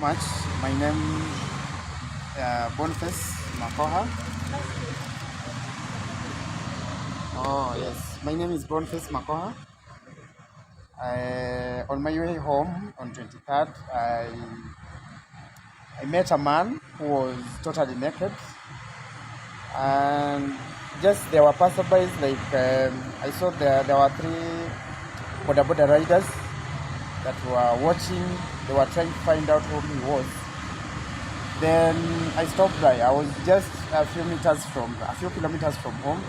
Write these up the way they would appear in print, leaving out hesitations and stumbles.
much. My name Boniface Makoha. Oh yes, my name is Boniface Makoha. On my way home on 23rd, I met a man who was totally naked, and just there were passerbys. I saw there were three border riders that were watching. They were trying to find out who he was. Then I stopped by. I was just a few kilometers from home.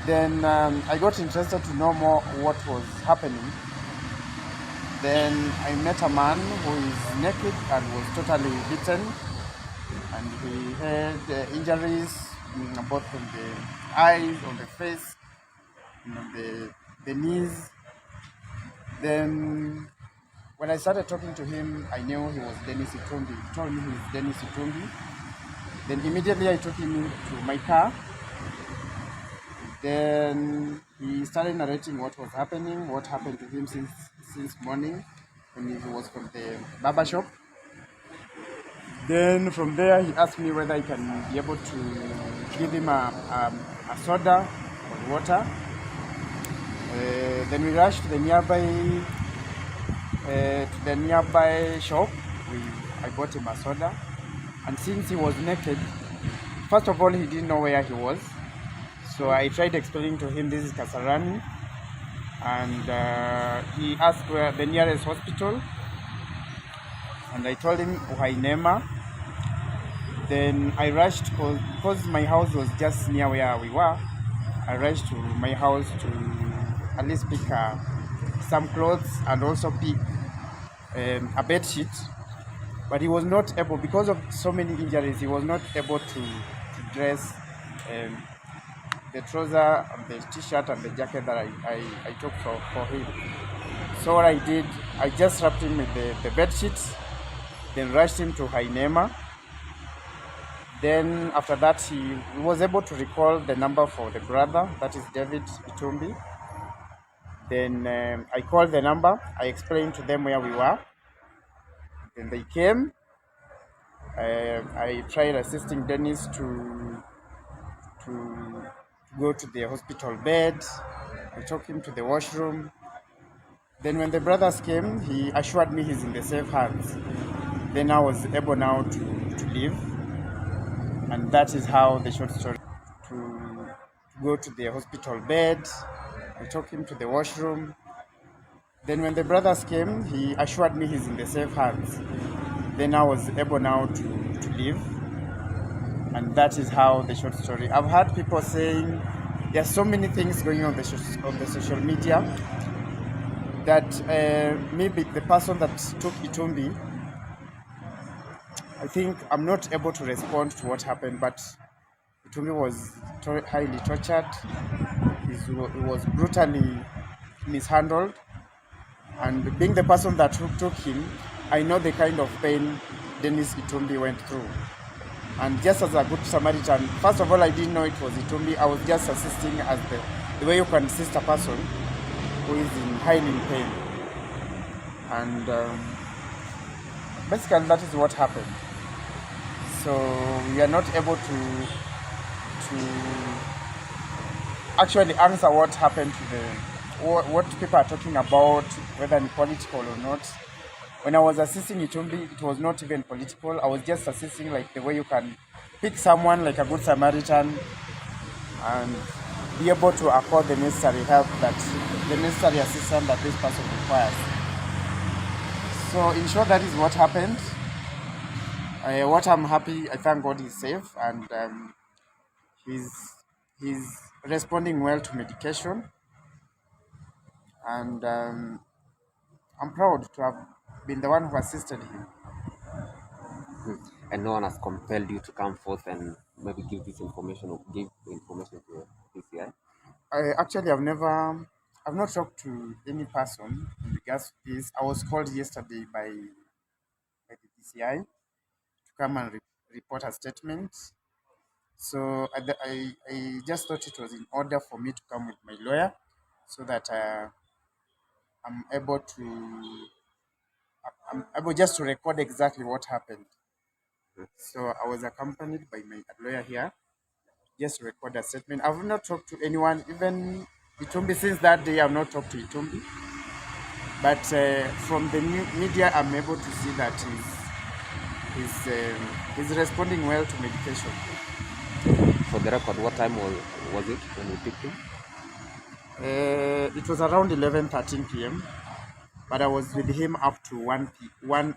Then I got interested to know more what was happening. Then I met a man who is naked and was totally beaten, and he had injuries both on the eyes, on the face, on the knees. Then when I started talking to him, I knew he was Dennis Itumbi. He told me he's Dennis Itumbi. Then immediately I took him into my car. Then he started narrating what was happening, what happened to him since morning when he was from the barber shop. Then from there he asked me whether I can be able to give him a soda or water. Then we rushed to the nearby shop. I bought him a soda, and since he was naked, first of all he didn't know where he was. So I tried explaining to him this is Kasarani, and he asked where the nearest hospital, and I told him Uhainema. Then I rushed because my house was just near where we were. I rushed to my house to at least pick some clothes and also pick a bed sheet. But he was not able, because of so many injuries, he was not able to dress the trouser and the t-shirt and the jacket that I took for him. So what I did, I just wrapped him with the bed sheets, then rushed him to Hainema. Then after that, he was able to recall the number for the brother, that is David Itumbi. Then I called the number, I explained to them where we were. Then they came. I tried assisting Dennis to go to the hospital bed. I took him to the washroom. Then when the brothers came, he assured me he's in the safe hands. Then I was able now to leave. And that is how the short story to go to the hospital bed. I took him to the washroom. Then when the brothers came, he assured me he's in the safe hands. Then I was able now to leave. And that is how the short story. I've heard people saying there are so many things going on the social media that maybe the person that took Itumbi, I think I'm not able to respond to what happened, but Itumbi was highly tortured. He was brutally mishandled. And being the person that took him, I know the kind of pain Dennis Itumbi went through. And just as a good Samaritan, first of all, I didn't know it was Itumbi. I was just assisting as the way you can assist a person who is highly in pain. And basically, that is what happened. So we are not able to actually answer what happened to what people are talking about, whether it's political or not. When I was assisting Itumbi, it was not even political. I was just assisting like the way you can pick someone like a good Samaritan and be able to accord the necessary help, the necessary assistance that this person requires. So in short, that is what happened. What I'm happy, I thank God he's safe, and he's responding well to medication, and I'm proud to have been the one who assisted him. And no one has compelled you to come forth and maybe give this information or give information to PCI? I've not talked to any person in regards to this. I was called yesterday by the PCI to come and report a statement. So I just thought it was in order for me to come with my lawyer so that I'm able to I'm able just to record exactly what happened. So I was accompanied by my lawyer here, just to record a statement. I've not talked to anyone, even Itumbi. Since that day, I've not talked to Itumbi. But from the media, I'm able to see that he's responding well to medication. For the record, what time was it when you picked him? It was around 11:13 p.m. But I was with him up to 1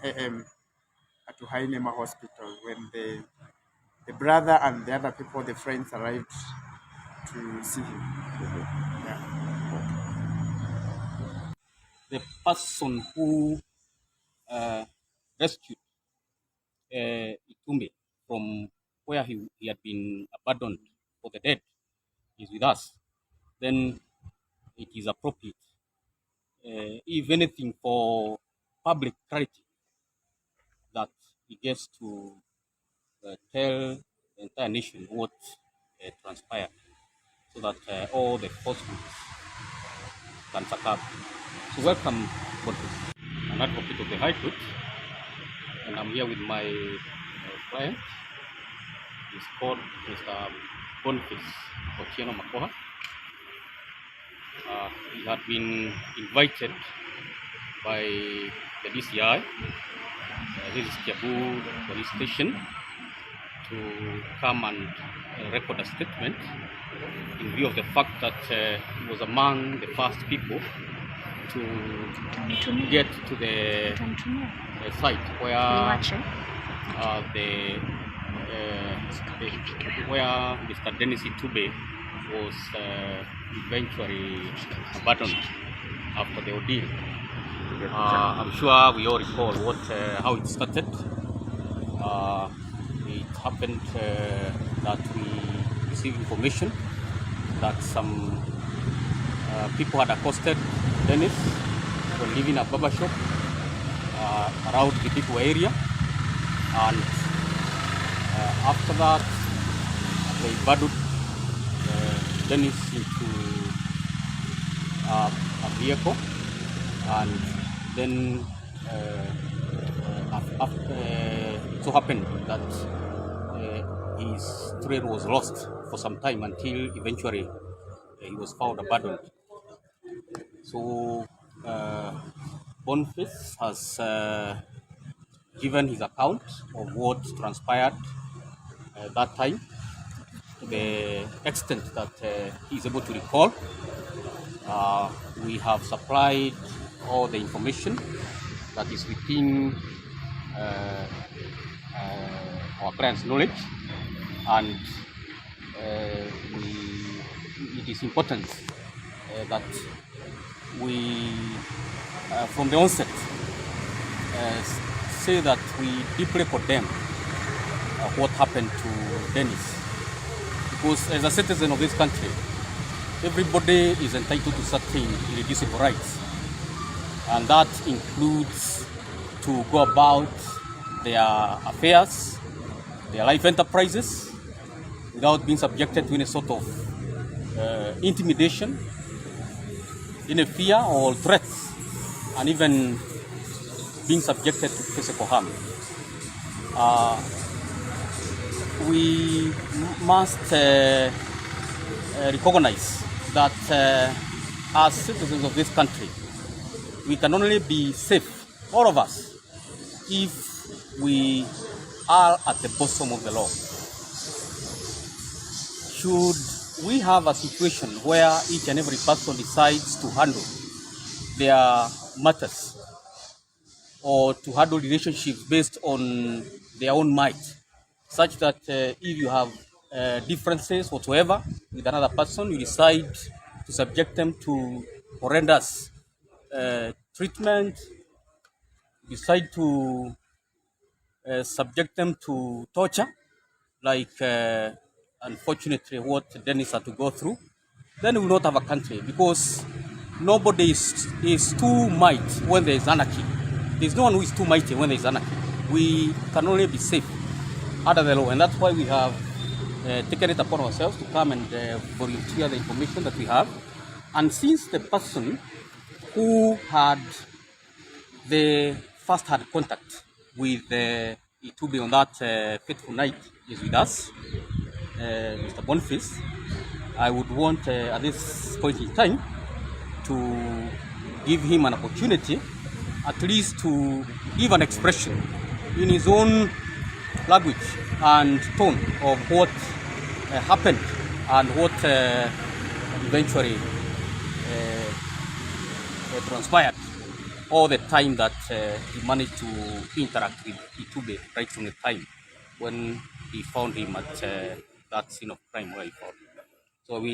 a.m. at Hainema Hospital when the brother and the other people, the friends, arrived to see him. Yeah. The person who rescued Itumbi from where he had been abandoned for the dead is with us, then it is appropriate, if anything, for public clarity, that he gets to tell the entire nation what transpired, so that all the falsehoods can succumb. So welcome, an advocate of the High Court, and I'm here with my client. He's called Mr. Boniface Otieno Makoha. He had been invited by the DCI, this is Kiabu police station, to come and record a statement in view of the fact that he was among the first people to get to the site where where Mr. Dennis Itumbi was eventually abandoned after the ordeal. I'm sure we all recall how it started. It happened that we received information that some people had accosted Dennis for leaving a barber shop around the Dipo area, and after that they burdened Dennis into a vehicle, and then it so happened that his trail was lost for some time until eventually he was found abandoned. So Boniface has given his account of what transpired that time, to the extent that he is able to recall. We have supplied all the information that is within our client's knowledge, and it is important that we, from the onset, say that we deeply condemn what happened to Dennis, because as a citizen of this country, everybody is entitled to certain irreducible rights, and that includes to go about their affairs, their life enterprises, without being subjected to any sort of intimidation, any fear or threats, and even being subjected to physical harm. We must recognize that as citizens of this country, we can only be safe, all of us, if we are at the bosom of the law. Should we have a situation where each and every person decides to handle their matters or to handle relationships based on their own might, such that if you have differences whatsoever with another person, you decide to subject them to horrendous treatment, decide to subject them to torture, like unfortunately what Dennis had to go through, then we will not have a country, because nobody is too mighty when there is anarchy. There is no one who is too mighty when there is anarchy. We can only be safe under the law, and that's why we have taken it upon ourselves to come and volunteer the information that we have. And since the person who had the first had contact with Itumbi on that fateful night is with us, Mr. Boniface. I would want at this point in time to give him an opportunity at least to give an expression in his own language and tone of what happened and what eventually transpired all the time that he managed to interact with Itumbi right from the time when he found him at that scene of crime where he found him. So we